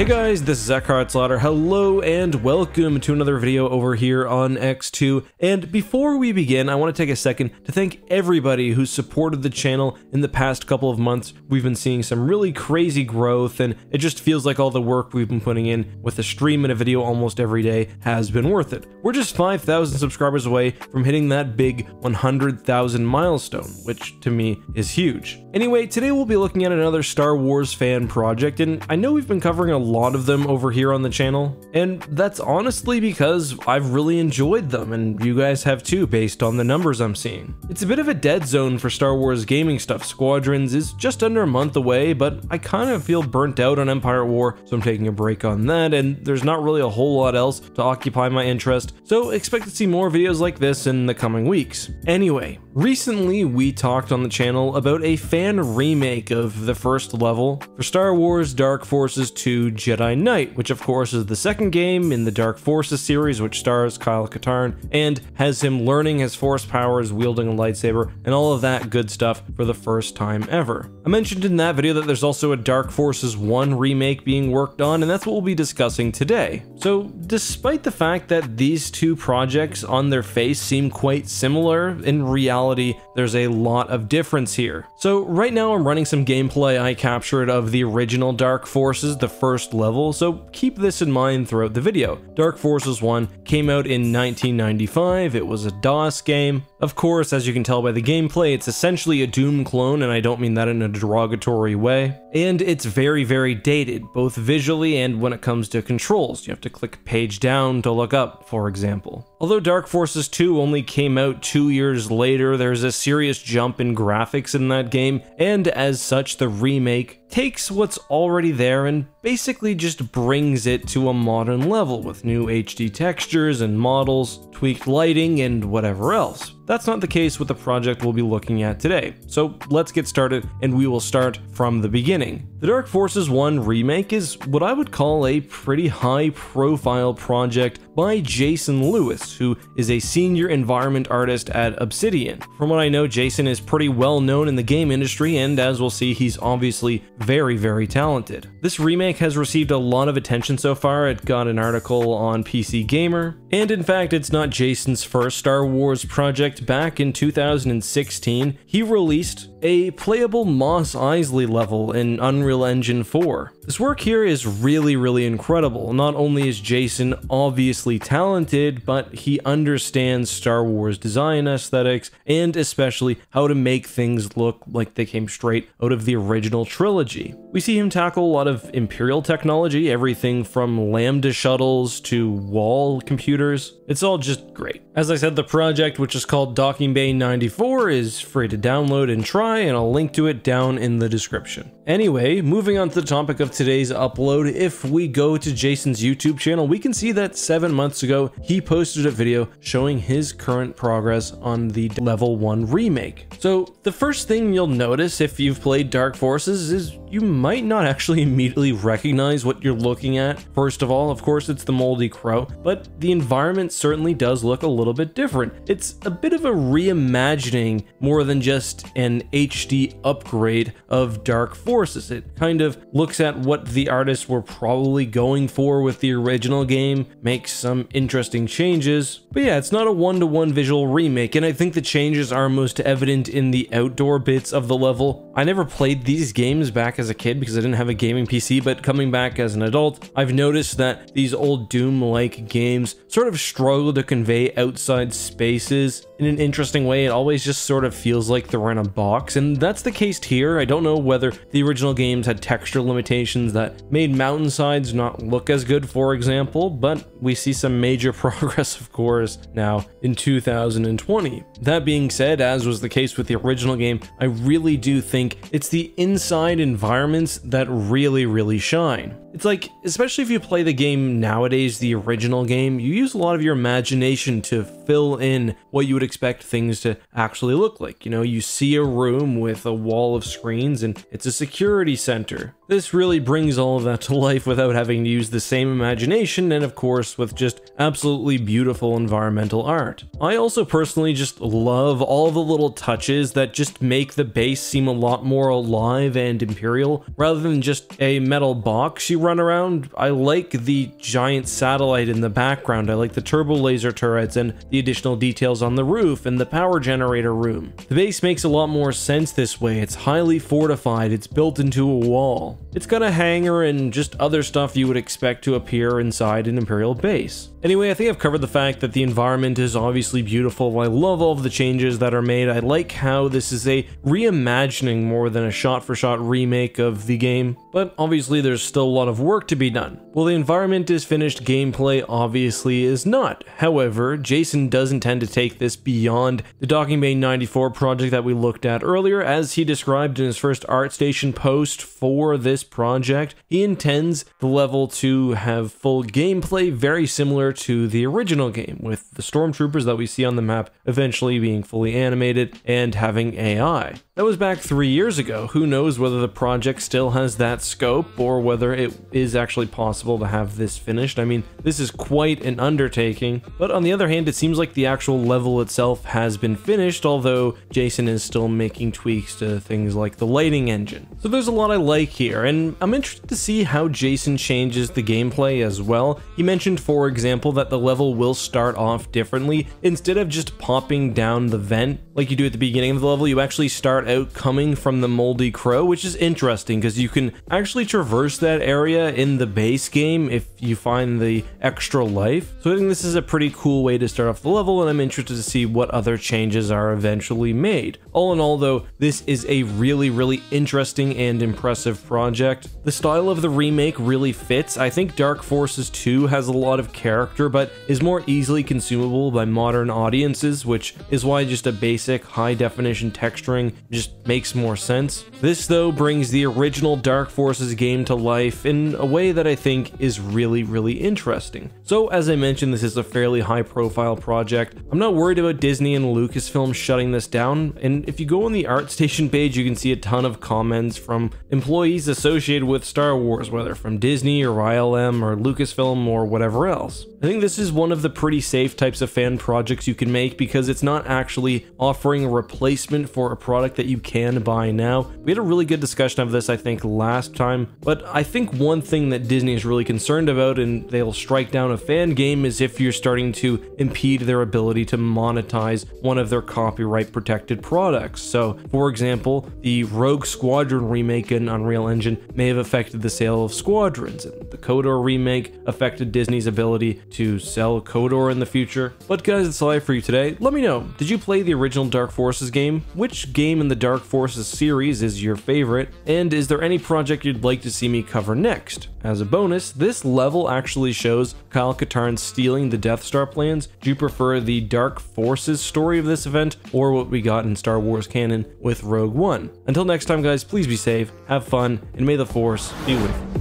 Hey guys, this is EcksToo. Hello and welcome to another video over here on EcksToo. And before we begin, I want to take a second to thank everybody who supported the channel in the past couple of months. We've been seeing some really crazy growth, and it just feels like all the work we've been putting in with a stream and a video almost every day has been worth it. We're just 5,000 subscribers away from hitting that big 100,000 milestone, which to me is huge. Anyway, today we'll be looking at another Star Wars fan project, and I know we've been covering a lot of them over here on the channel, and that's honestly because I've really enjoyed them, and you guys have too, based on the numbers I'm seeing. It's a bit of a dead zone for Star Wars gaming stuff. Squadrons is just under a month away, but I kind of feel burnt out on Empire War, so I'm taking a break on that, and there's not really a whole lot else to occupy my interest, so expect to see more videos like this in the coming weeks. Anyway, recently we talked on the channel about a fan remake of the first level for Star Wars Dark Forces 2 Jedi Knight, which of course is the second game in the Dark Forces series, which stars Kyle Katarn and has him learning his force powers, wielding a lightsaber, and all of that good stuff for the first time ever. I mentioned in that video that there's also a Dark Forces 1 remake being worked on, and that's what we'll be discussing today. So despite the fact that these two projects on their face seem quite similar, in reality there's a lot of difference here. So right now I'm running some gameplay I captured of the original Dark Forces, the first level, so keep this in mind throughout the video. Dark Forces 1 came out in 1995, it was a DOS game. Of course, as you can tell by the gameplay, it's essentially a Doom clone, and I don't mean that in a derogatory way. And it's very, very dated, both visually and when it comes to controls. You have to click page down to look up, for example. Although Dark Forces 2 only came out 2 years later, there's a serious jump in graphics in that game, and as such, the remake takes what's already there and basically just brings it to a modern level with new HD textures and models, tweaked lighting, and whatever else. That's not the case with the project we'll be looking at today, so let's get started, and we will start from the beginning. The Dark Forces 1 remake is what I would call a pretty high-profile project by Jason Lewis, who is a senior environment artist at Obsidian. From what I know, Jason is pretty well known in the game industry, and as we'll see, he's obviously very, very talented. This remake has received a lot of attention so far. It got an article on PC Gamer, and in fact, it's not Jason's first Star Wars project. Back in 2016, he released a playable Mos Eisley level in Unreal Engine 4. This work here is really, really incredible. Not only is Jason obviously talented, but he understands Star Wars design aesthetics, and especially how to make things look like they came straight out of the original trilogy. We see him tackle a lot of Imperial technology, everything from Lambda shuttles to wall computers. It's all just great. As I said, the project, which is called Docking Bay 94, is free to download and try, and I'll link to it down in the description. Anyway, moving on to the topic of today's upload, if we go to Jason's YouTube channel, we can see that 7 months ago, he posted a video showing his current progress on the Level 1 remake. So the first thing you'll notice if you've played Dark Forces is you might not actually immediately recognize what you're looking at. First of all, of course, it's the moldy crow, but the environment certainly does look a little bit different. It's a bit of a reimagining more than just an HD upgrade of Dark Forces. It kind of looks at what the artists were probably going for with the original game, makes some interesting changes. But yeah, it's not a one-to-one visual remake, and I think the changes are most evident in the outdoor bits of the level. I never played these games back as a kid because I didn't have a gaming PC, but coming back as an adult, I've noticed that these old Doom-like games sort of struggle to convey outside spaces in an interesting way. It always just sort of feels like they're in a box, and that's the case here. I don't know whether the original games had texture limitations that made mountainsides not look as good, for example, but we see some major progress, of course, now in 2020. That being said, as was the case with the original game, I really do think it's the inside environments that really shine. It's like, especially if you play the game nowadays, the original game, you use a lot of your imagination to fill in what you would expect things to actually look like. You know, you see a room with a wall of screens and it's a security center. This really brings all of that to life without having to use the same imagination, and of course with just absolutely beautiful environmental art. I also personally just love all the little touches that just make the base seem a lot more alive and imperial, rather than just a metal box you run around. I like the giant satellite in the background, I like the turbo laser turrets and the additional details on the roof and the power generator room. The base makes a lot more sense this way. It's highly fortified, it's built into a wall. It's got a hangar and just other stuff you would expect to appear inside an Imperial base. Anyway, I think I've covered the fact that the environment is obviously beautiful. I love all of the changes that are made. I like how this is a reimagining more than a shot-for-shot remake of the game, but obviously there's still a lot of work to be done. While the environment is finished, gameplay obviously is not. However, Jason does intend to take this beyond the Docking Bay 94 project that we looked at earlier. As he described in his first ArtStation post for this project, he intends the level to have full gameplay very similar to the original game, with the stormtroopers that we see on the map eventually being fully animated and having AI. That was back 3 years ago. Who knows whether the project still has that scope or whether it is actually possible to have this finished. I mean, this is quite an undertaking, but on the other hand, it seems like the actual level itself has been finished, although Jason is still making tweaks to things like the lighting engine. So there's a lot I like here, and I'm interested to see how Jason changes the gameplay as well. He mentioned, for example, that the level will start off differently. Instead of just popping down the vent like you do at the beginning of the level, you actually start out coming from the moldy crow, which is interesting because you can actually traverse that area in the base game if you find the extra life. So I think this is a pretty cool way to start off the level, and I'm interested to see what other changes are eventually made. All in all though, this is a really interesting and impressive project. The style of the remake really fits. I think Dark Forces 2 has a lot of character, but is more easily consumable by modern audiences, which is why just a basic high definition texturing just makes more sense. This though brings the original Dark Forces game to life in a way that I think is really interesting. So as I mentioned, this is a fairly high profile project. I'm not worried about Disney and Lucasfilm shutting this down, and if you go on the ArtStation page, you can see a ton of comments from employees associated with Star Wars, whether from Disney or ILM or Lucasfilm or whatever else. I think this is one of the pretty safe types of fan projects you can make because it's not actually offering a replacement for a product that you can buy now. We had a really good discussion of this, I think, last time, but I think one thing that Disney is really concerned about, and they'll strike down a fan game, is if you're starting to impede their ability to monetize one of their copyright protected products. So, for example, the Rogue Squadron remake in Unreal Engine may have affected the sale of Squadrons, and the KOTOR remake affected Disney's ability to sell KOTOR in the future. But guys, that's all I have for you today. Let me know, did you play the original Dark Forces game? Which game in the Dark Forces series is your favorite? And is there any project you'd like to see me cover next? As a bonus, this level actually shows Kyle Katarn stealing the Death Star plans. Do you prefer the Dark Forces story of this event, or what we got in Star Wars canon with Rogue One? Until next time guys, please be safe, have fun, and may the Force be with you.